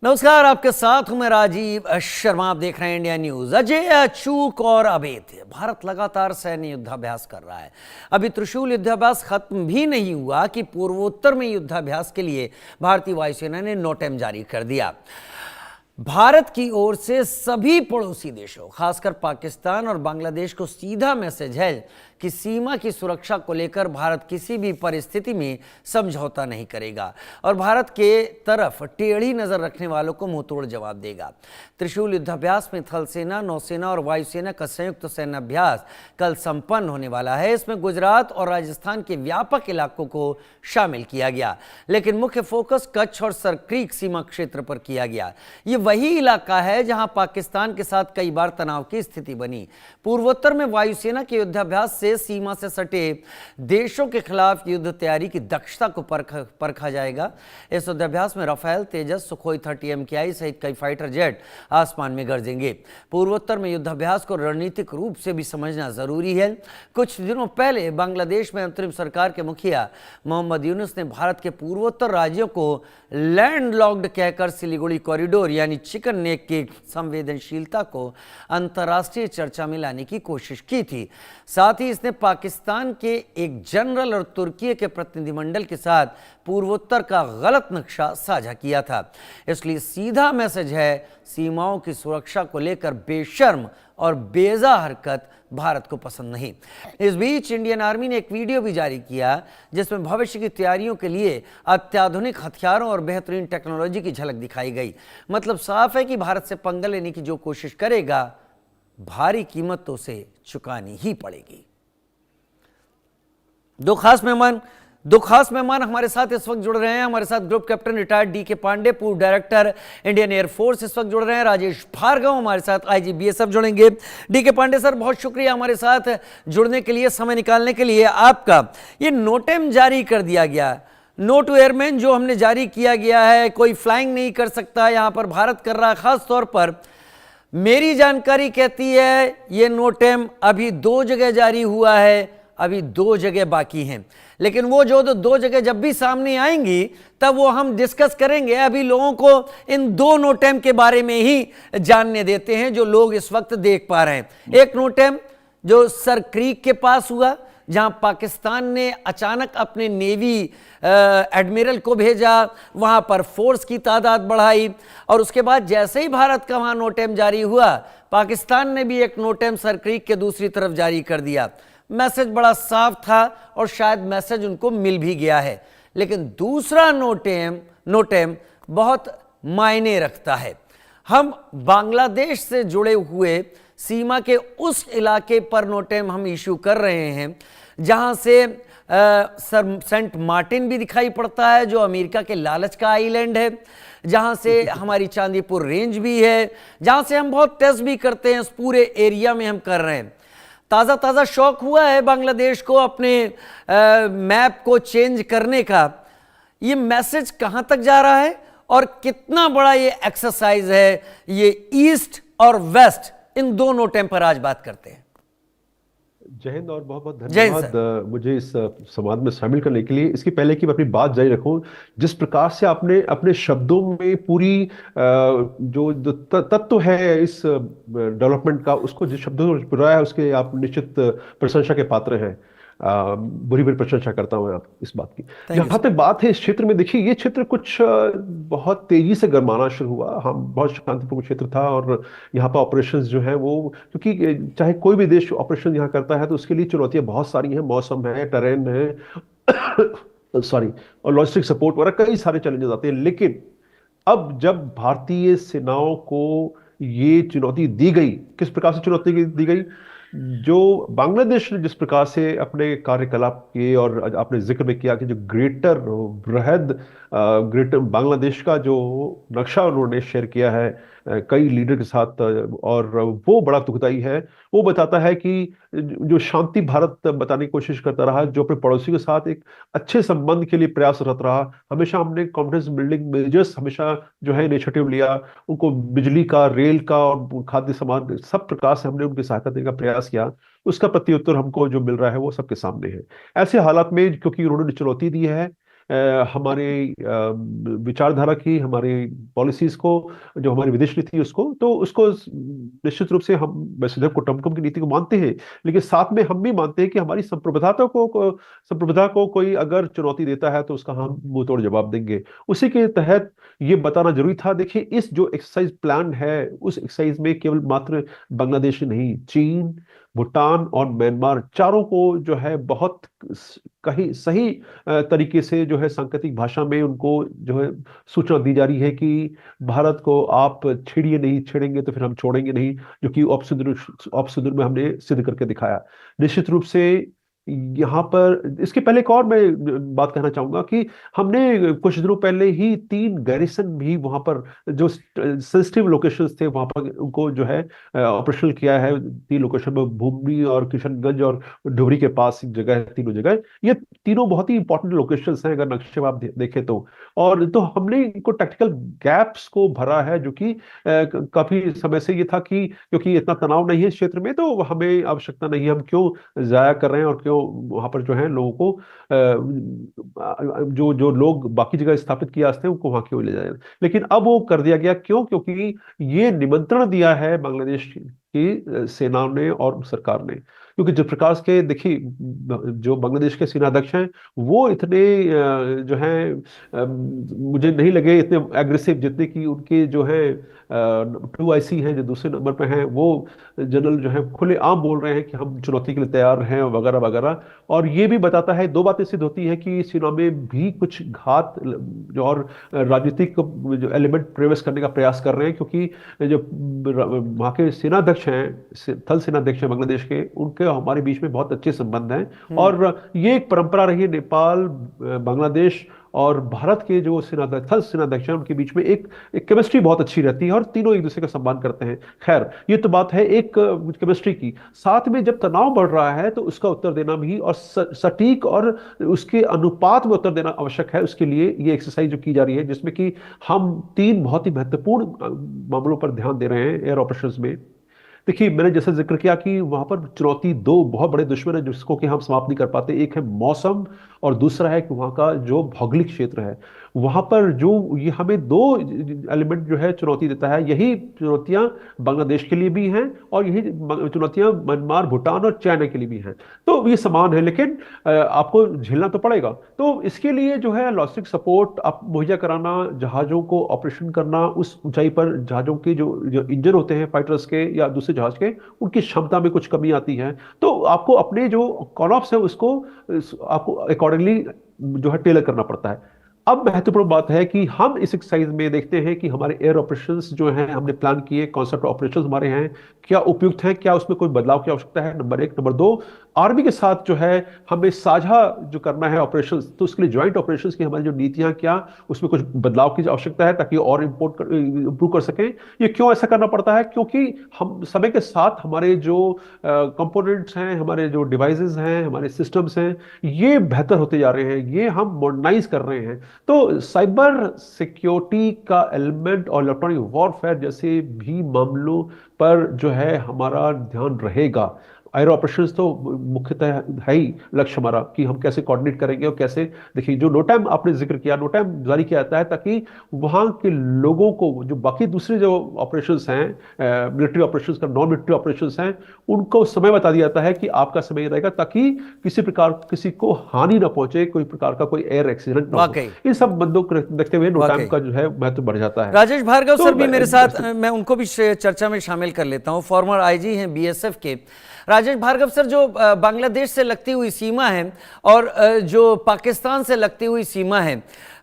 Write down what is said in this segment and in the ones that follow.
नमस्कार, आपके साथ हूं मैं राजीव शर्मा। आप देख रहे हैं इंडिया न्यूज। अजय, अचूक और अभेद्य, भारत लगातार सैन्य युद्धाभ्यास कर रहा है। अभी त्रिशूल युद्धाभ्यास खत्म भी नहीं हुआ कि पूर्वोत्तर में युद्धाभ्यास के लिए भारतीय वायुसेना ने नोटेम जारी कर दिया। भारत की ओर से सभी पड़ोसी देशों, खासकर पाकिस्तान और बांग्लादेश को सीधा मैसेज है कि सीमा की सुरक्षा को लेकर भारत किसी भी परिस्थिति में समझौता नहीं करेगा और भारत के तरफ टेढ़ी नजर रखने वालों को मुंहतोड़ जवाब देगा। त्रिशूल युद्धाभ्यास में थल सेना, नौसेना और वायुसेना का संयुक्त सैन्य अभ्यास कल संपन्न होने वाला है। इसमें गुजरात और राजस्थान के व्यापक इलाकों को शामिल किया गया, लेकिन मुख्य फोकस कच्छ और सरक्रीक सीमा क्षेत्र पर किया गया। ये वही इलाका है जहां पाकिस्तान के साथ कई बार तनाव की स्थिति बनी। पूर्वोत्तर में वायुसेना के युद्धाभ्यास से सीमा से सटे देशों के खिलाफ युद्ध तैयारी की दक्षता को परखा जाएगा। इस युद्धाभ्यास में राफेल, तेजस, सुखोई 30 MKI सहित कई फाइटर जेट आसमान में गरजेंगे। पूर्वोत्तर में युद्धाभ्यास को रणनीतिक रूप से भी समझना जरूरी है। कुछ दिनों पहले बांग्लादेश में अंतरिम सरकार के मुखिया मोहम्मद यूनुस ने भारत के पूर्वोत्तर राज्यों को लैंडलॉक्ड कहकर सिलीगुड़ी कॉरिडोर यानी चिकन नेक की संवेदनशीलता को अंतर्राष्ट्रीय चर्चा में लाने की कोशिश की थी। साथ ही इसने पाकिस्तान के एक जनरल और तुर्की के प्रतिनिधिमंडल के साथ पूर्वोत्तर का गलत नक्शा साझा किया था। इसलिए सीधा मैसेज है, सीमाओं की सुरक्षा को लेकर बेशर्म और बेजा हरकत भारत को पसंद नहीं। इस बीच इंडियन आर्मी ने एक वीडियो भी जारी किया जिसमें भविष्य की तैयारियों के लिए अत्याधुनिक हथियारों और बेहतरीन टेक्नोलॉजी की झलक दिखाई गई। मतलब साफ है कि भारत से पंगा लेने की जो कोशिश करेगा, भारी कीमत तो उसे चुकानी ही पड़ेगी। दो खास मेहमान हमारे साथ इस वक्त जुड़ रहे हैं। हमारे साथ group captain retired DK Pandey, पूर्व डायरेक्टर इंडियन एयरफोर्स इस वक्त जुड़ रहे हैं। राजेश भार्गव हमारे साथ IG BSF जुड़ेंगे। DK पांडे सर, बहुत शुक्रिया हमारे साथ जुड़ने के लिए, समय निकालने के लिए आपका। ये नोटेम जारी कर दिया गया, नो टू एयरमैन जो हमने जारी किया गया है, कोई फ्लाइंग नहीं कर सकता, यहां पर भारत कर रहा है। खास तौर पर मेरी जानकारी कहती है ये नोटेम अभी 2 जगह जारी हुआ है, अभी 2 जगह बाकी हैं, लेकिन वो जो 2 जगह जब भी सामने आएंगी तब वो हम डिस्कस करेंगे। अभी लोगों को इन 2 नोटेम के बारे में ही जानने देते हैं जो लोग इस वक्त देख पा रहे हैं। एक नोटेम जो सरक्रीक के पास हुआ, जहां पाकिस्तान ने अचानक अपने नेवी एडमिरल को भेजा, वहां पर फोर्स की तादाद बढ़ाई और उसके बाद जैसे ही भारत का वहां नोटेम जारी हुआ, पाकिस्तान ने भी एक नोटेम सरक्रीक के दूसरी तरफ जारी कर दिया। मैसेज बड़ा साफ था और शायद मैसेज उनको मिल भी गया है, लेकिन दूसरा नोटेम बहुत मायने रखता है। हम बांग्लादेश से जुड़े हुए सीमा के उस इलाके पर नोटेम हम इशू कर रहे हैं जहां से सेंट मार्टिन भी दिखाई पड़ता है जो अमेरिका के लालच का आइलैंड है, जहां से हमारी चांदीपुर रेंज भी है, जहां से हम बहुत टेस्ट भी करते हैं। इस पूरे एरिया में हम कर रहे हैं। ताज़ा शौक हुआ है बांग्लादेश को अपने मैप को चेंज करने का। ये मैसेज कहां तक जा रहा है और कितना बड़ा ये एक्सरसाइज है? ये ईस्ट और वेस्ट, इन 2 नोटेम पर आज बात करते हैं। जय हिंद और बहुत बहुत धन्यवाद मुझे इस संवाद में शामिल करने के लिए। इसकी पहले कि मैं अपनी बात जारी रखूं, जिस प्रकार से आपने अपने शब्दों में पूरी जो तत्व है इस डेवलपमेंट का, उसको जिस शब्दों में बुलाया है उसके आप निश्चित प्रशंसा के पात्र हैं। बुरी प्रशंसा करता हूं आप इस बात की। यहाँ पे बात है इस क्षेत्र में, देखिए ये क्षेत्र कुछ बहुत तेजी से गरमाना शुरू हुआ। हम बहुत शांतिपूर्ण क्षेत्र था और यहाँ पर ऑपरेशंस जो हैं वो, क्योंकि चाहे कोई भी देश ऑपरेशन यहाँ करता है तो उसके लिए चुनौतियां बहुत सारी हैं। मौसम है, टेरेन है सॉरी, और लॉजिस्टिक सपोर्ट वगैरह कई सारे चैलेंजेस आते हैं। लेकिन अब जब भारतीय सेनाओं को ये चुनौती दी गई, किस प्रकार से चुनौती दी गई? जो बांग्लादेश ने जिस प्रकार से अपने कार्यकलाप किए, और आपने जिक्र में किया कि जो ग्रेटर बांग्लादेश का जो नक्शा उन्होंने शेयर किया है कई लीडर के साथ, और वो बड़ा दुखदाई है। वो बताता है कि जो शांति भारत बताने की कोशिश करता रहा, जो अपने पड़ोसी के साथ एक अच्छे संबंध के लिए प्रयासरत रहा, हमेशा हमने कॉन्फिडेंस बिल्डिंग मेजर्स हमेशा जो है इनिशिएटिव लिया, उनको बिजली का, रेल का और खाद्य सामान सब प्रकार से हमने उनकी सहायता देने का प्रयास किया। उसका प्रत्युत्तर हमको जो मिल रहा है वो सबके सामने है। ऐसे हालात में क्योंकि उन्होंने चुनौती दी है, हमारे विचारधारा की, हमारी पॉलिसीज को, जो हमारी विदेश नीति उसको, तो उसको निश्चित रूप से हम वसुधैव कुटुंबकम की नीति को मानते हैं, लेकिन साथ में हम भी मानते हैं कि हमारी संप्रभुता को कोई अगर चुनौती देता है तो उसका हम मुंह तोड़ जवाब देंगे। उसी के तहत ये बताना जरूरी था। देखिए, इस जो एक्सरसाइज प्लान है, उस एक्सरसाइज में केवल मात्र बांग्लादेश ही नहीं, चीन, भूटान और म्यांमार, चारों को जो है बहुत कहीं सही तरीके से जो है सांकेतिक भाषा में उनको जो है सूचना दी जा रही है कि भारत को आप छेड़िए नहीं, छेड़ेंगे तो फिर हम छोड़ेंगे नहीं, जो कि ऑप्शनल में हमने सिद्ध करके दिखाया। निश्चित रूप से यहाँ पर इसके पहले एक और मैं बात कहना चाहूंगा कि हमने कुछ दिनों पहले ही 3 गैरिसन भी वहां पर, जो सेंसिटिव लोकेशंस थे वहां पर, उनको जो है ऑपरेशनल किया है। 3 लोकेशन में, भूमनी और किशनगंज और डुबरी के पास एक जगह है, तीनों जगह ये तीनों बहुत ही इंपॉर्टेंट लोकेशंस हैं अगर नक्शे में आप देखें तो। और तो हमने इनको टेक्निकल गैप्स को भरा है, जो कि काफी समय से ये था कि क्योंकि इतना तनाव नहीं है इस क्षेत्र में, तो हमें आवश्यकता नहीं है, हम क्यों जाया कर रहे हैं और क्यों वहां पर जो है लोगों को जो जो लोग बाकी जगह स्थापित किया हैं उनको वहां क्यों ले जाए। लेकिन अब वो कर दिया गया, क्यों? क्योंकि ये निमंत्रण दिया है बांग्लादेश की सेना ने और सरकार ने। क्योंकि जिस प्रकार के, देखिए, जो बांग्लादेश के सेनाध्यक्ष हैं वो इतने जो है मुझे नहीं लगे इतने एग्रेसिव जितने कि उनके जो है 2IC हैं जो दूसरे नंबर पे हैं, वो जनरल जो है खुले आम बोल रहे हैं कि हम चुनौती के लिए तैयार हैं वगैरह वगैरह। और ये भी बताता है, 2 बातें सिद्ध होती है कि सेना में भी कुछ घात जो और राजनीतिक जो एलिमेंट प्रवेश करने का प्रयास कर रहे हैं, क्योंकि जो वहाँ के सेनाध्यक्ष हैं, थल सेनाध्यक्ष हैं बांग्लादेश के, उनके हमारे बीच में बहुत अच्छे संबंध हैं। और ये एक परंपरा रही है, नेपाल, बांग्लादेश और भारत के जो थल सेनाध्यक्ष हैं उनके बीच में एक केमिस्ट्री बहुत अच्छी रहती है और तीनों एक दूसरे का सम्मान करते हैं। खैर, ये तो बात है एक केमिस्ट्री की। साथ में जब तनाव बढ़ रहा है तो उसका उत्तर देना भी और सटीक और उसके अनुपात में उत्तर देना आवश्यक है। उसके लिए ये एक्सरसाइज जो की जा रही है, जिसमें कि हम 3 बहुत ही महत्वपूर्ण मामलों पर ध्यान दे रहे हैं एयर ऑपरेशंस में। देखिए, मैंने जैसे जिक्र किया कि वहां पर चुनौती 2 बहुत बड़े दुश्मन है जिसको कि हम समाप्त नहीं कर पाते। एक है मौसम और दूसरा है कि वहां का जो भौगोलिक क्षेत्र है, वहां पर जो ये हमें 2 एलिमेंट जो है चुनौती देता है। यही चुनौतियां बांग्लादेश के लिए भी हैं और यही चुनौतियां म्यांमार, भूटान और चाइना के लिए भी हैं। तो ये समान है, लेकिन आपको झेलना तो पड़ेगा। तो इसके लिए जो है लॉजिस्टिक सपोर्ट आप मुहैया कराना, जहाजों को ऑपरेशन करना, उस ऊंचाई पर जहाजों के जो इंजन होते हैं फाइटर्स के या दूसरे जहाज के, उनकी क्षमता में कुछ कमी आती है। तो आपको अपने जो कॉनऑप्स है उसको आपको अकॉर्डिंगली जो है टेलर करना पड़ता है। अब महत्वपूर्ण बात है कि हम इस एक्सरसाइज में देखते हैं कि हमारे एयर ऑपरेशंस जो हैं हमने प्लान किए, कॉन्सेप्ट ऑपरेशंस हमारे हैं, क्या उपयुक्त हैं, क्या उसमें कोई बदलाव की आवश्यकता है, नंबर 1। नंबर 2, आर्मी के साथ जो है हमें साझा जो करना है ऑपरेशंस, तो उसके लिए ज्वाइंट ऑपरेशंस की हमारी जो नीतियां, क्या उसमें कुछ बदलाव की आवश्यकता है ताकि और इंप्रूव कर सकें। ये क्यों ऐसा करना पड़ता है? क्योंकि हम समय के साथ हमारे जो कंपोनेंट्स हैं, हमारे जो डिवाइसेस हैं, हमारे सिस्टम्स हैं, ये बेहतर होते जा रहे हैं, ये हम मॉडर्नाइज कर रहे हैं। तो साइबर सिक्योरिटी का एलिमेंट और इलेक्ट्रॉनिक वॉरफेयर जैसे भी मामलों पर जो है हमारा ध्यान रहेगा। एयर ऑपरेशंस तो मुख्यतः है ही लक्ष्य हमारा कि हम कैसे कोऑर्डिनेट करेंगे और कैसे, देखिए, जो नोटैम आपने जिक्र किया, नोटैम जारी किया जाता है ताकि वहां के लोगों को, जो बाकी दूसरे जो ऑपरेशंस हैं, मिलिट्री ऑपरेशंस का, नॉन मिलिट्री ऑपरेशंस हैं, उनको समय बता दिया जाता है कि आपका समय रहेगा ताकि किसी प्रकार किसी को हानि ना पहुंचे, कोई प्रकार का कोई एयर एक्सीडेंट ना हो। इन सब बंदों को देखते हुए नोटैम का जो है महत्व बढ़ जाता है। राजेश भार्गव सर भी मेरे साथ, मैं उनको भी चर्चा में शामिल कर लेता हूं। फॉर्मर आईजी हैं बीएसएफ के। राजेश भार्गव सर, जो बांग्लादेश से लगती हुई सीमा है और जो पाकिस्तान से लगती हुई सीमा है,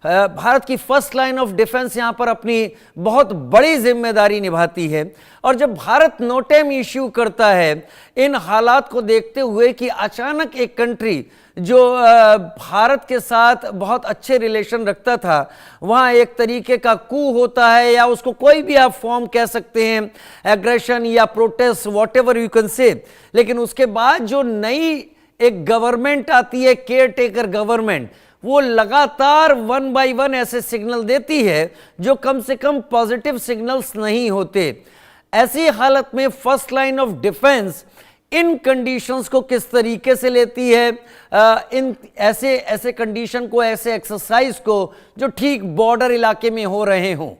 भारत की फर्स्ट लाइन ऑफ डिफेंस यहाँ पर अपनी बहुत बड़ी जिम्मेदारी निभाती है। और जब भारत नोटैम इश्यू करता है, इन हालात को देखते हुए कि अचानक एक कंट्री जो भारत के साथ बहुत अच्छे रिलेशन रखता था, वहाँ एक तरीके का कू होता है, या उसको कोई भी आप फॉर्म कह सकते हैं, एग्रेशन या protest, what ever you can say, लेकिन उसके बाद जो नई एक गवर्नमेंट आती है, केयर टेकर गवर्नमेंट, वो लगातार 1 बाय 1 ऐसे सिग्नल देती है जो कम से कम पॉजिटिव सिग्नल्स नहीं होते। ऐसी हालत में first line of defence in conditions को किस तरीके से लेती है, इन ऐसे ऐसे कंडीशन को, ऐसे एक्सरसाइज को जो ठीक बॉर्डर इलाके में हो रहे हों?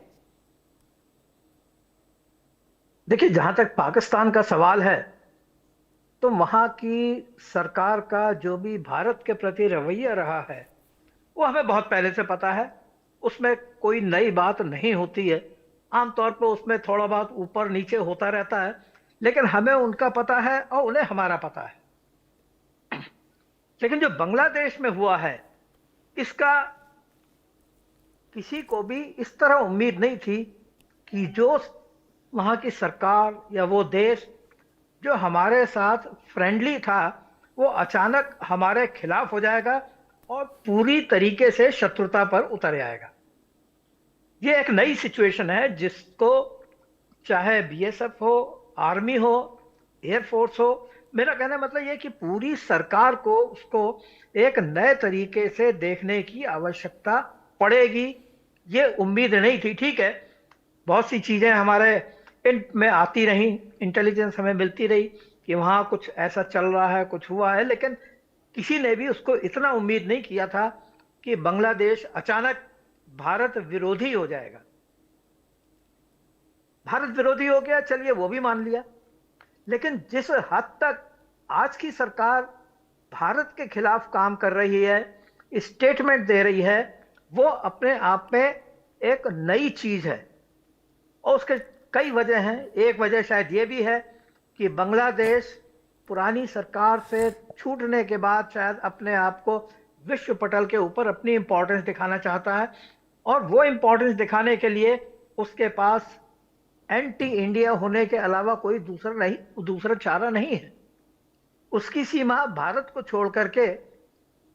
देखिए, जहां तक पाकिस्तान का सवाल है, तो वहां की सरकार का जो भी भारत के प्रति रवैया रहा है वो हमें बहुत पहले से पता है। उसमें कोई नई बात नहीं होती है। आमतौर पर उसमें थोड़ा बहुत ऊपर नीचे होता रहता है, लेकिन हमें उनका पता है और उन्हें हमारा पता है। लेकिन जो बांग्लादेश में हुआ है, इसका किसी को भी इस तरह उम्मीद नहीं थी कि जो वहां की सरकार या वो देश जो हमारे साथ फ्रेंडली था, वो अचानक हमारे खिलाफ हो जाएगा और पूरी तरीके से शत्रुता पर उतर आएगा। ये एक नई सिचुएशन है जिसको चाहे बीएसएफ हो, आर्मी हो, एयरफोर्स हो, मेरा कहने का मतलब ये कि पूरी सरकार को उसको एक नए तरीके से देखने की आवश्यकता पड़ेगी। ये उम्मीद नहीं थी। ठीक है, बहुत सी चीजें हमारे में आती रही, इंटेलिजेंस हमें मिलती रही कि वहां कुछ ऐसा चल रहा है, कुछ हुआ है, लेकिन किसी ने भी उसको इतना उम्मीद नहीं किया था कि बांग्लादेश अचानक भारत विरोधी हो जाएगा। भारत विरोधी हो गया, चलिए वो भी मान लिया, लेकिन जिस हद तक आज की सरकार भारत के खिलाफ काम कर रही है, स्टेटमेंट दे रही है, वो अपने आप में एक नई चीज है। और उसके कई वजह हैं। एक वजह शायद ये भी है कि बांग्लादेश पुरानी सरकार से छूटने के बाद शायद अपने आप को विश्व पटल के ऊपर अपनी इंपॉर्टेंस दिखाना चाहता है, और वो इंपॉर्टेंस दिखाने के लिए उसके पास एंटी इंडिया होने के अलावा कोई दूसरा चारा नहीं है। उसकी सीमा भारत को छोड़ करके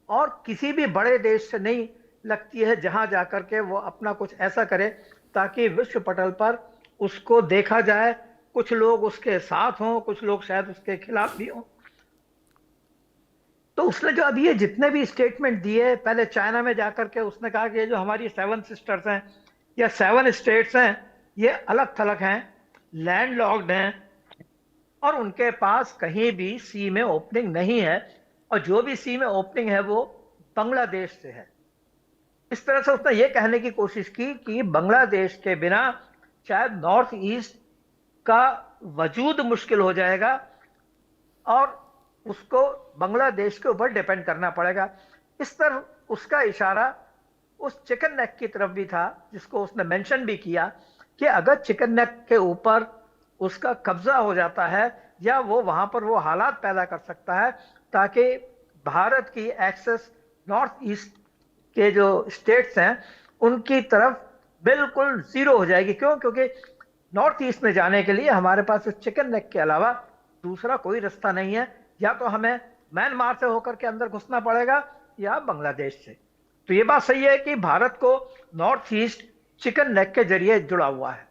और किसी भी बड़े देश से नहीं लगती है, जहां जाकर के वो अपना कुछ ऐसा करे ताकि विश्व पटल पर उसको देखा जाए। कुछ लोग उसके साथ हों, कुछ लोग शायद उसके खिलाफ भी हों। तो उसने जो अभी ये जितने भी स्टेटमेंट दिए, पहले चाइना में जाकर के उसने कहा कि ये जो हमारी 7 सिस्टर्स हैं या 7 स्टेट्स हैं, ये अलग थलग हैं, लैंडलॉक्ड हैं, और उनके पास कहीं भी सी में ओपनिंग नहीं है, और जो भी सी में ओपनिंग है वो बांग्लादेश से है। इस तरह से उसने ये कहने की कोशिश की कि बांग्लादेश के बिना शायद नॉर्थ ईस्ट का वजूद मुश्किल हो जाएगा और उसको बांग्लादेश के ऊपर डिपेंड करना पड़ेगा। इस तरह उसका इशारा उस चिकन नेक की तरफ भी था, जिसको उसने मेंशन भी किया कि अगर चिकन नेक के ऊपर उसका कब्जा हो जाता है या वो वहां पर वो हालात पैदा कर सकता है ताकि भारत की एक्सेस नॉर्थ ईस्ट के जो स्टेट्स हैं उनकी तरफ बिल्कुल जीरो हो जाएगी। क्यों? क्योंकि नॉर्थ ईस्ट में जाने के लिए हमारे पास चिकन नेक के अलावा दूसरा कोई रास्ता नहीं है। या तो हमें म्यांमार से होकर के अंदर घुसना पड़ेगा या बांग्लादेश से। तो ये बात सही है कि भारत को नॉर्थ ईस्ट चिकन नेक के जरिए जुड़ा हुआ है।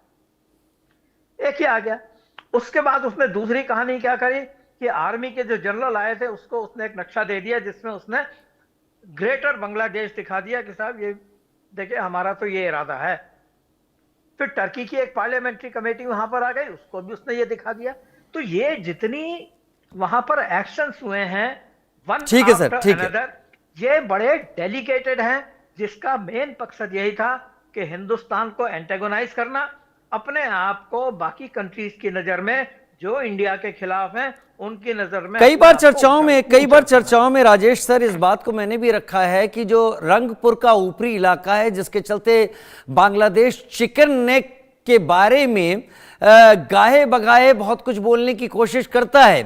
एक ही आ गया। उसके बाद उसने दूसरी कहानी क्या करी कि आर्मी के जो जनरल आए थे उसको उसने एक नक्शा दे दिया जिसमें उसने ग्रेटर बांग्लादेश दिखा दिया कि साहब ये देखिए हमारा तो ये इरादा है। फिर टर्की की एक पार्लियामेंट्री कमेटी वहां पर आ गई, उसको भी उसने ये दिखा दिया। तो ये जितनी वहां पर एक्शंस हुए हैं वन आफ्टर अनदर, ये बड़े डेलिकेटेड हैं, जिसका मेन मकसद यही था कि हिंदुस्तान को एंटेगोनाइज करना, अपने आप को बाकी कंट्रीज की नजर में जो इंडिया के खिलाफ हैं उनकी नजर में। कई बार चर्चाओं में राजेश सर इस बात को मैंने भी रखा है कि जो रंगपुर का ऊपरी इलाका है जिसके चलते बांग्लादेश चिकन नेक के बारे में गाहे बगाहे बहुत कुछ बोलने की कोशिश करता है,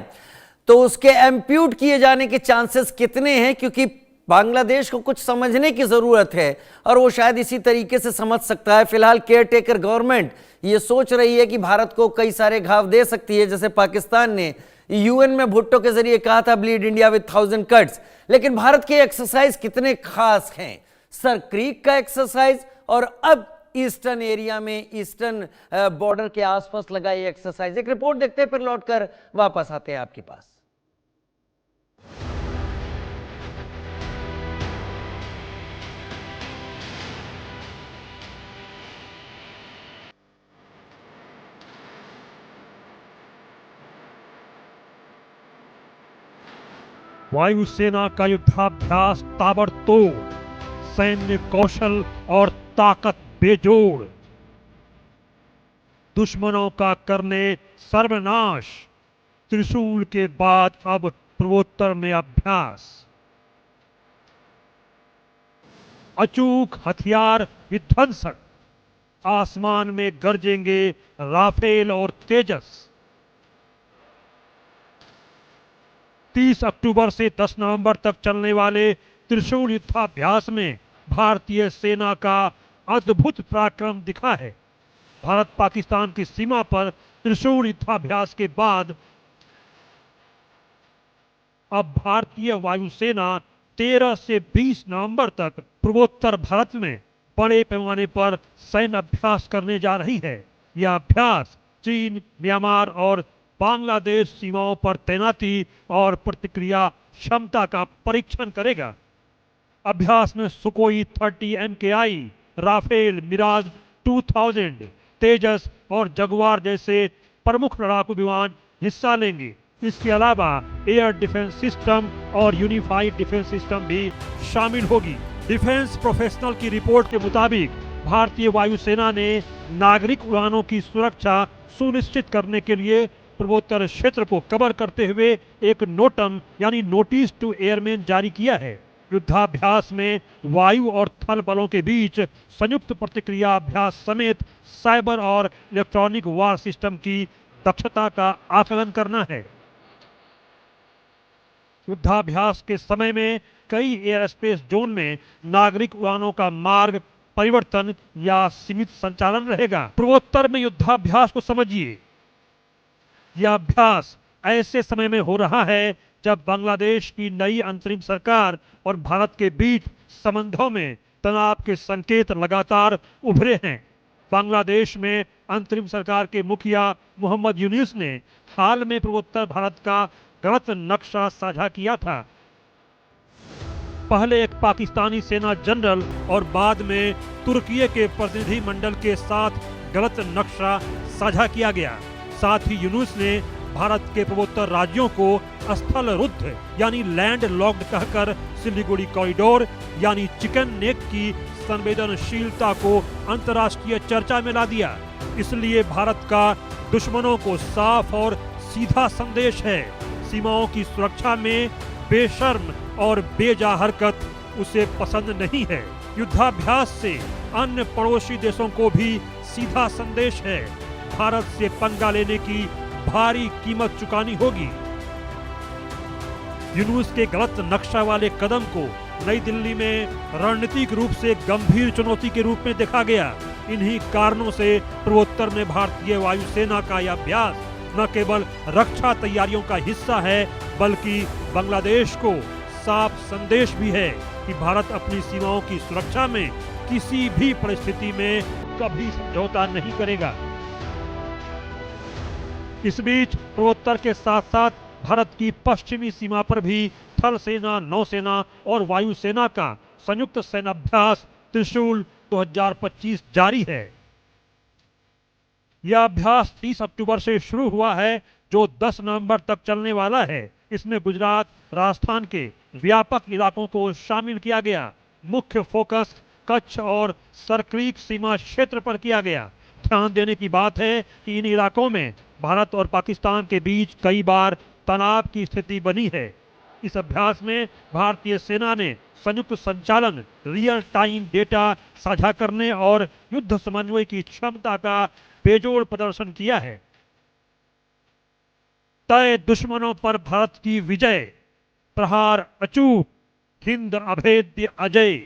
तो उसके एम्प्यूट किए जाने के चांसेस कितने हैं? क्योंकि बांग्लादेश को कुछ समझने की जरूरत है और वो शायद इसी तरीके से समझ सकता है। फिलहाल केयर टेकर गवर्नमेंट ये सोच रही है कि भारत को कई सारे घाव दे सकती है, जैसे पाकिस्तान ने यूएन में भुट्टो के जरिए कहा था ब्लीड इंडिया विद 1000 कट्स। लेकिन भारत के एक्सरसाइज कितने खास हैं? सर क्रीक का एक्सरसाइज और अब ईस्टर्न एरिया में, ईस्टर्न बॉर्डर के आसपास लगा ये एक्सरसाइज। एक रिपोर्ट देखते हैं, फिर लौटकर वापस आते हैं आपके पास। वायुसेना का युद्धाभ्यास ताबड़तोड़, सैन्य कौशल और ताकत बेजोड़, दुश्मनों का करने सर्वनाश, त्रिशूल के बाद अब पूर्वोत्तर में अभ्यास। अचूक हथियार विध्वंसक, आसमान में गरजेंगे राफेल और तेजस। 30 अक्टूबर से 10 नवंबर तक चलने वाले त्रिशूल युद्धाभ्यास में भारतीय सेना का अद्भुत पराक्रम दिखा है। भारत पाकिस्तान की सीमा पर त्रिशूल युद्धाभ्यास के बाद अब भारतीय वायुसेना 13 से 20 नवंबर तक पूर्वोत्तर भारत में बड़े पैमाने पर सैन्य अभ्यास करने जा रही है। यह अभ्यास चीन, म्यांमार और बांग्लादेश सीमाओं पर तैनाती और प्रतिक्रिया क्षमता का परीक्षण करेगा। अभ्यास में सुकोई 30 MKI, राफेल, मिराज 2000, तेजस और जगुआर जैसे प्रमुख लड़ाकू विमान हिस्सा लेंगे। इसके अलावा एयर डिफेंस सिस्टम और यूनिफाइड डिफेंस सिस्टम भी शामिल होगी। डिफेंस प्रोफेशनल की रिपोर्ट के मुताबिक भारतीय वायुसेना ने नागरिक उड़ानों की सुरक्षा सुनिश्चित करने के लिए पूर्वोत्तर क्षेत्र को कवर करते हुए एक नोटम यानी नोटिस टू एयरमैन जारी किया है। युद्धाभ्यास में वायु और थल बलों के बीच संयुक्त प्रतिक्रिया अभ्यास समेत साइबर और इलेक्ट्रॉनिक वार सिस्टम की दक्षता का आकलन करना है। युद्धाभ्यास के समय में कई एयर स्पेस जोन में नागरिक उड़ानों का मार्ग परिवर्तन या सीमित संचालन रहेगा। पूर्वोत्तर में युद्धाभ्यास को समझिए। यह अभ्यास ऐसे समय में हो रहा है जब बांग्लादेश की नई अंतरिम सरकार और भारत के बीच संबंधों में तनाव के संकेत लगातार उभरे हैं। बांग्लादेश में अंतरिम सरकार के मुखिया मोहम्मद यूनुस ने हाल में पूर्वोत्तर भारत का गलत नक्शा साझा किया था। पहले एक पाकिस्तानी सेना जनरल और बाद में तुर्की के प्रतिनिधि मंडल के साथ गलत नक्शा साझा किया गया। साथ ही यूनुस ने भारत के पूर्वोत्तर राज्यों को स्थल रुद्ध यानी लैंड लॉक्ड कहकर सिलीगुड़ी कॉरिडोर यानी चिकन नेक की संवेदनशीलता को अंतर्राष्ट्रीय चर्चा में ला दिया। इसलिए भारत का दुश्मनों को साफ और सीधा संदेश है, सीमाओं की सुरक्षा में बेशर्म और बेजा हरकत उसे पसंद नहीं है। युद्धाभ्यास से अन्य पड़ोसी देशों को भी सीधा संदेश है, भारत से पंगा लेने की भारी कीमत चुकानी होगी। यूनुस के गलत नक्शा वाले कदम को नई दिल्ली में रणनीतिक रूप से गंभीर चुनौती के रूप में देखा गया। इन्हीं कारणों से पूर्वोत्तर में भारतीय वायुसेना का यह अभ्यास न केवल रक्षा तैयारियों का हिस्सा है बल्कि बांग्लादेश को साफ संदेश भी है कि भारत अपनी सीमाओं की सुरक्षा में किसी भी परिस्थिति में कभी समझौता नहीं करेगा। इस बीच पूर्वोत्तर के साथ साथ भारत की पश्चिमी सीमा पर भी थल सेना, नौसेना और वायुसेना का संयुक्त सैन्याभ्यास त्रिशूल 2025 जारी है। यह अभ्यास 30 अक्टूबर से शुरू हुआ है जो 10 नवंबर तक चलने वाला है। इसमें गुजरात, राजस्थान के व्यापक इलाकों को शामिल किया गया। मुख्य फोकस कच्छ और सरक्रीक सीमा क्षेत्र पर किया गया। ध्यान देने की बात है कि इन इलाकों में भारत और पाकिस्तान के बीच कई बार तनाव की स्थिति बनी है। इस अभ्यास में भारतीय सेना ने संयुक्त संचालन, रियल टाइम डेटा साझा करने और युद्ध समन्वय की क्षमता का बेजोड़ प्रदर्शन किया है। तय दुश्मनों पर भारत की विजय, प्रहार अचूक, हिंद अभेद्य अजय।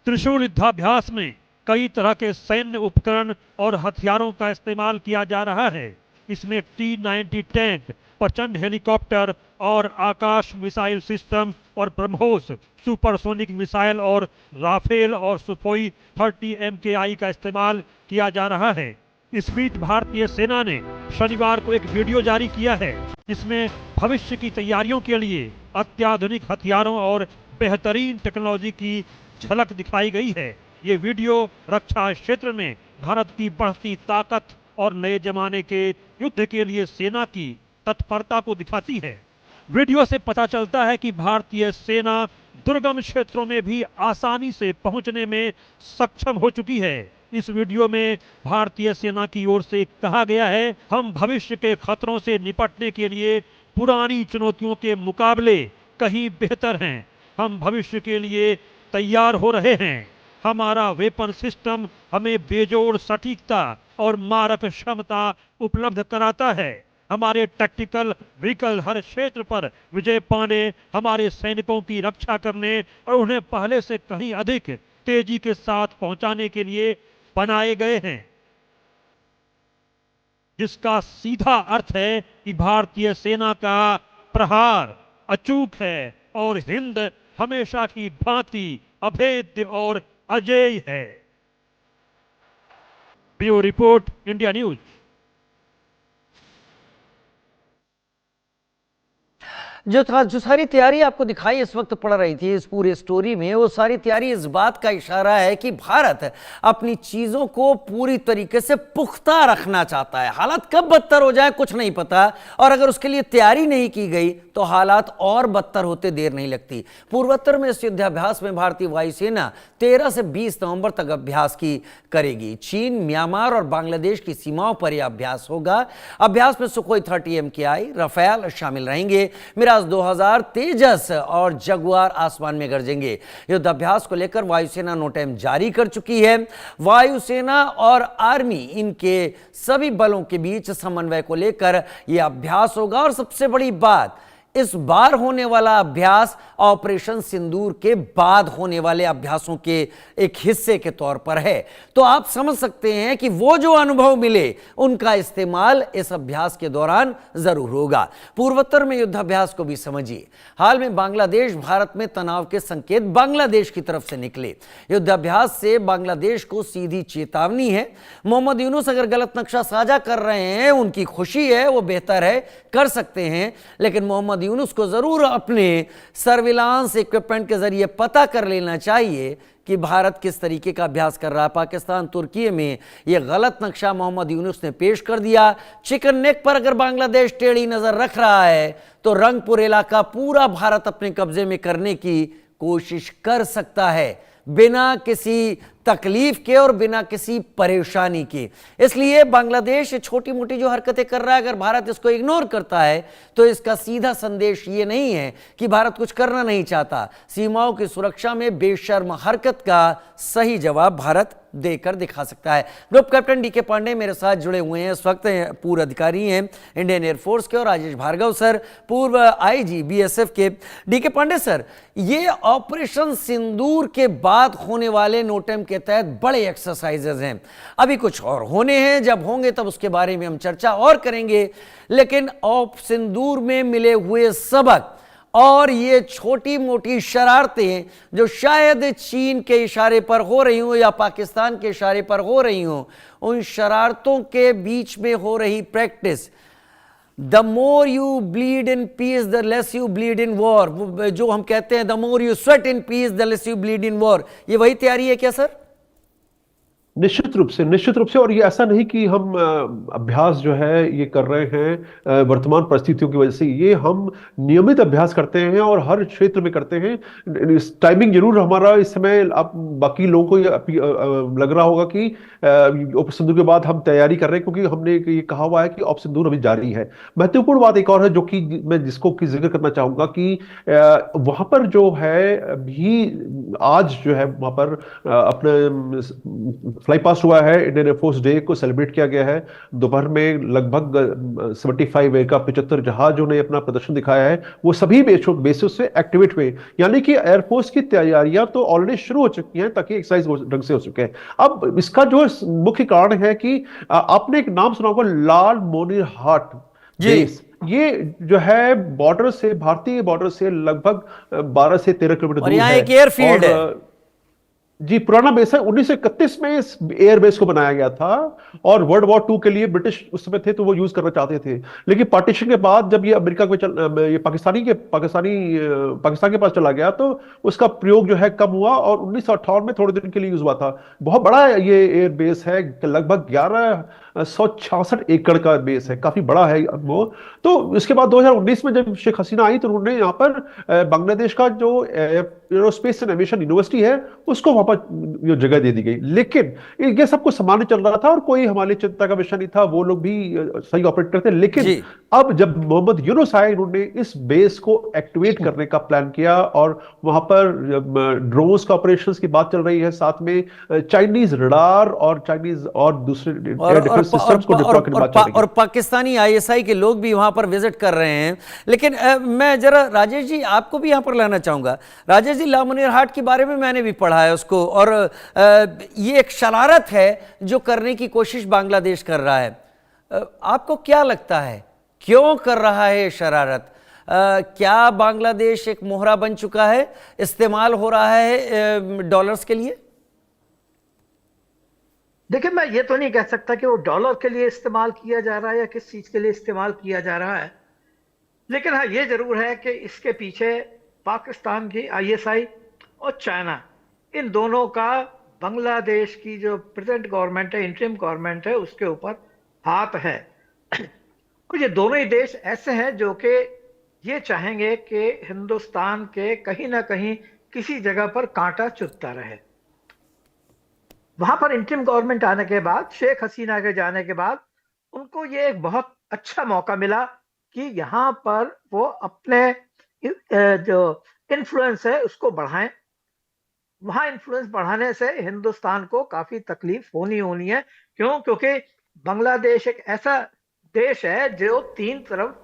त्रिशूल युद्धाभ्यास में कई तरह के सैन्य उपकरण और हथियारों का इस्तेमाल किया जा रहा है। इसमें T-90 टैंक, प्रचंड हेलीकॉप्टर और आकाश मिसाइल सिस्टम और ब्रह्मोस सुपरसोनिक मिसाइल और राफेल और सुखोई 30 MKI का इस्तेमाल किया जा रहा है। इस बीच भारतीय सेना ने शनिवार को एक वीडियो जारी किया है जिसमें भविष्य की तैयारियों के लिए अत्याधुनिक हथियारों और बेहतरीन टेक्नोलॉजी की झलक दिखाई गई है। ये वीडियो रक्षा क्षेत्र में भारत की बढ़ती ताकत और नए जमाने के युद्ध के लिए सेना की तत्परता को दिखाती है। वीडियो से पता चलता है कि भारतीय सेना दुर्गम क्षेत्रों में भी आसानी से पहुंचने में सक्षम हो चुकी है। इस वीडियो में भारतीय सेना की ओर से कहा गया है, हम भविष्य के खतरों से निपटने के लिए पुरानी चुनौतियों के मुकाबले कहीं बेहतर हैं। हम भविष्य के लिए तैयार हो रहे हैं। हमारा वेपन सिस्टम हमें बेजोड़ सटीकता और मारक क्षमता उपलब्ध कराता है। हमारे टैक्टिकल व्हीकल हर क्षेत्र पर विजय पाने, हमारे सैनिकों की रक्षा करने और उन्हें पहले से कहीं अधिक तेजी के साथ पहुंचाने के लिए बनाए गए हैं, जिसका सीधा अर्थ है कि भारतीय सेना का प्रहार अचूक है और हिंद हमेशा की भांति अभेद्य और अजेय है। Bureau report, India news. जो सारी तैयारी आपको दिखाई इस वक्त पड़ रही थी इस पूरे स्टोरी में, वो सारी तैयारी इस बात का इशारा है कि भारत अपनी चीजों को पूरी तरीके से पुख्ता रखना चाहता है। हालात कब बदतर हो जाए कुछ नहीं पता, और अगर उसके लिए तैयारी नहीं की गई तो हालात और बदतर होते देर नहीं लगती। पूर्वोत्तर में इस युद्धाभ्यास में भारतीय वायुसेना 13 से 20 नवंबर तक अभ्यास की करेगी। चीन, म्यांमार और बांग्लादेश की सीमाओं पर यह अभ्यास होगा। अभ्यास में सुखोई 30 MKI, राफेल शामिल रहेंगे। मिराज 2000, तेजस और जगुआर आसमान में गरजेंगे। युद्धाभ्यास को लेकर वायुसेना नोटम जारी कर चुकी है। वायुसेना और आर्मी, इनके सभी बलों के बीच समन्वय को लेकर यह अभ्यास होगा। और सबसे बड़ी बात, इस बार होने वाला अभ्यास ऑपरेशन सिंदूर के बाद होने वाले अभ्यासों के एक हिस्से के तौर पर है। तो आप समझ सकते हैं कि वो जो अनुभव मिले उनका इस्तेमाल इस अभ्यास के दौरान जरूर होगा। पूर्वोत्तर में युद्धाभ्यास को भी समझिए। हाल में बांग्लादेश भारत में तनाव के संकेत बांग्लादेश की तरफ से निकले। युद्धाभ्यास से बांग्लादेश को सीधी चेतावनी है। मोहम्मद यूनुस अगर गलत नक्शा साझा कर रहे हैं, उनकी खुशी है, वो बेहतर है, कर सकते हैं, लेकिन मोहम्मद यूनुस को जरूर अपने सर्विलांस इक्विपमेंट के जरिए पता कर लेना चाहिए कि भारत किस तरीके का अभ्यास कर रहा है। पाकिस्तान तुर्की में यह गलत नक्शा मोहम्मद यूनुस ने पेश कर दिया। चिकन नेक पर अगर बांग्लादेश टेढ़ी नजर रख रहा है तो रंगपुर इलाका पूरा भारत अपने कब्जे में करने की कोशिश कर सकता है, बिना किसी तकलीफ के और बिना किसी परेशानी के। इसलिए बांग्लादेश छोटी मोटी जो हरकतें कर रहा है, अगर भारत इसको इग्नोर करता है तो इसका सीधा संदेश ये नहीं है कि भारत कुछ करना नहीं चाहता। सीमाओं की सुरक्षा में बेशर्म हरकत का सही जवाब भारत देकर दिखा सकता है। ग्रुप कैप्टन डीके पांडे मेरे साथ जुड़े हुए हैं इस वक्त, पूर्व अधिकारी हैं इंडियन एयरफोर्स के, और राजेश भार्गव सर, पूर्व IG BSF के। डीके पांडे सर, ये ऑपरेशन सिंदूर के बाद होने वाले नोटम के तहत बड़े एक्सरसाइजेज हैं। अभी कुछ और होने हैं, जब होंगे तब उसके बारे में हम चर्चा और करेंगे। लेकिन ऑप सिंदूर में मिले हुए सबक और ये छोटी मोटी शरारतें जो शायद चीन के इशारे पर हो रही हूं या पाकिस्तान के इशारे पर हो रही हूं, उन शरारतों के बीच में हो रही practice, the more you bleed in peace the less you bleed in war, जो हम कहते हैं the more you sweat in peace the less you bleed in war, ये वही तैयारी है क्या सर? निश्चित रूप से। और ये ऐसा नहीं कि हम अभ्यास जो है ये कर रहे हैं वर्तमान परिस्थितियों की वजह से। ये हम नियमित अभ्यास करते हैं और हर क्षेत्र में करते हैं। टाइमिंग जरूर हमारा इस समय, आप बाकी लोगों को लग रहा होगा कि ऑपरेशन सिंदूर के बाद हम तैयारी कर रहे हैं, क्योंकि हमने ये कहा हुआ है कि ऑपरेशन सिंदूर अभी जारी है। महत्वपूर्ण बात एक और है जो कि मैं जिसको की जिक्र करना चाहूंगा कि वहां पर जो है अभी आज जो है वहां पर अपने फ्लाई पास्ट हुआ है। इंडियन एयरफोर्स डे को सेलिब्रेट किया गया है। दोपहर में लगभग 75 का 75 जहाजों ने अपना प्रदर्शन दिखाया है। वो सभी बेसिस से एक्टिवेट हुए, यानी कि एयरफोर्स की तैयारियां तो ऑलरेडी शुरू हो चुकी हैं ताकि एक्सरसाइज ढंग से हो सके। अब इसका जो मुख्य कारण है कि आपने एक नाम सुना होगा, लाल मोनिर हाट बेस। ये जो है बॉर्डर से, भारतीय बॉर्डर से लगभग 12 से 13 किलोमीटर दूर है। एक एयरफील्ड है। जी, पुराना बेस है। 1931 में इस एयर बेस को बनाया गया था और वर्ल्ड वॉर टू के लिए ब्रिटिश उस समय थे तो वो यूज करना चाहते थे। लेकिन पार्टीशन के बाद जब ये अमेरिका में ये पाकिस्तान के पास चला गया तो उसका प्रयोग जो है कम हुआ और 1958 में थोड़े दिन के लिए यूज हुआ था। बहुत बड़ा ये एयर बेस है, लगभग 1166 एकड़ का बेस है, काफी बड़ा है वो। तो इसके बाद 2019 में जब शेख हसीना आई तो उन्होंने यहाँ पर बांग्लादेश का जो एरोस्पेस एंड एविएशन यूनिवर्सिटी है उसको वहां पर ये जगह दे दी गई। लेकिन ये सब कुछ सामान्य चल रहा था और कोई हमारी चिंता का विषय नहीं था, वो लोग भी सही ऑपरेट करते। लेकिन जी। अब जब मोहम्मद यूनुस आए, इन्होंने इस बेस को एक्टिवेट करने का प्लान किया और वहां पर ड्रोन्स का ऑपरेशंस की बात चल रही है, साथ में चाइनीज रडार और चाइनीज और दूसरे एयर डिफेंस सिस्टम्स को डिप्लॉय करने की बात चल रही है। और पाकिस्तानी आईएसआई के लोग भी वहां पर विजिट कर रहे हैं। लेकिन मैं जरा राजेश जी आपको भी यहां पर लाना चाहूंगा। राजेश जी, लामुनेर हाट के बारे में मैंने भी पढ़ा है उसको, और ये एक शरारत है जो करने की कोशिश बांग्लादेश कर रहा है। आपको क्या लगता है क्यों कर रहा है ये शरारत? क्या बांग्लादेश एक मोहरा बन चुका है, इस्तेमाल हो रहा है डॉलर्स के लिए? देखिए, मैं ये तो नहीं कह सकता कि वो डॉलर के लिए इस्तेमाल किया जा रहा है या किस चीज के लिए इस्तेमाल किया जा रहा है, लेकिन हाँ ये जरूर है कि इसके पीछे पाकिस्तान की आईएसआई और चाइना, इन दोनों का बांग्लादेश की जो प्रेजेंट गवर्नमेंट है, इंटरिम गवर्नमेंट है, उसके ऊपर हाथ है। और ये दोनों ही देश ऐसे हैं जो कि ये चाहेंगे कि हिंदुस्तान के कहीं ना कहीं किसी जगह पर कांटा चुभता रहे। वहां पर इंटरिम गवर्नमेंट आने के बाद, शेख हसीना के जाने के बाद, उनको ये एक बहुत अच्छा मौका मिला कि यहां पर वो अपने जो इन्फ्लुएंस है उसको बढ़ाएं। वहां इन्फ्लुएंस बढ़ाने से हिंदुस्तान को काफी तकलीफ होनी है। क्यों? क्योंकि बांग्लादेश एक ऐसा देश है जो तीन तरफ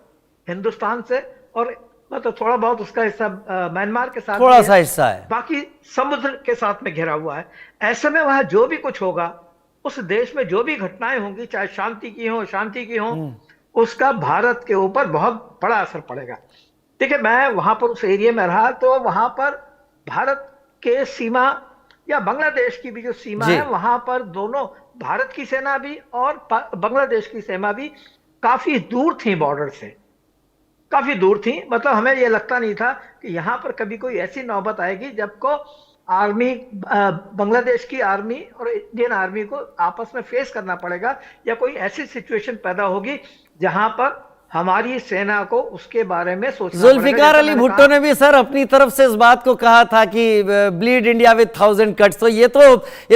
हिंदुस्तान से, और मतलब थोड़ा बहुत उसका हिस्सा म्यांमार के साथ थोड़ा सा हिस्सा है, बाकी समुद्र के साथ में घिरा हुआ है। ऐसे में वहां जो भी कुछ होगा, उस देश में जो भी घटनाएं होंगी, चाहे शांति की हो, शांति की हो, उसका भारत के ऊपर बहुत बड़ा असर पड़ेगा। देखिए, मैं वहां पर उस एरिया में रहा तो वहां पर भारत के सीमा या बांग्लादेश की भी जो सीमा है, वहां पर दोनों भारत की सेना भी और बांग्लादेश की सेना भी काफी दूर थी, बॉर्डर से काफी दूर थी। मतलब हमें यह लगता नहीं था कि यहां पर कभी कोई ऐसी नौबत आएगी जब को आर्मी, बांग्लादेश की आर्मी और इंडियन आर्मी को आपस में फेस करना पड़ेगा, या कोई ऐसी सिचुएशन पैदा होगी जहां पर हमारी सेना को उसके बारे में सोचना पड़ेगा। जुल्फिकार अली भुट्टो ने भी सर अपनी तरफ से इस बात को कहा था कि ब्लीड इंडिया विद 1000 कट्स। तो ये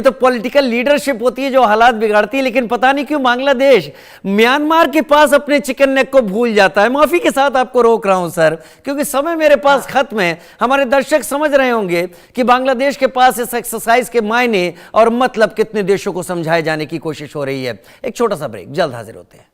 तो पॉलिटिकल लीडरशिप होती है जो हालात बिगाड़ती है। लेकिन पता नहीं क्यों बांग्लादेश म्यांमार के पास अपने चिकन नेक को भूल जाता है। माफी के साथ आपको रोक रहा हूं सर, क्योंकि समय मेरे पास खत्म है। हमारे दर्शक समझ रहे होंगे कि बांग्लादेश के पास इस एक्सरसाइज के मायने और मतलब कितने देशों को समझाए जाने की कोशिश हो रही है। एक छोटा सा ब्रेक, जल्द हाजिर होते हैं।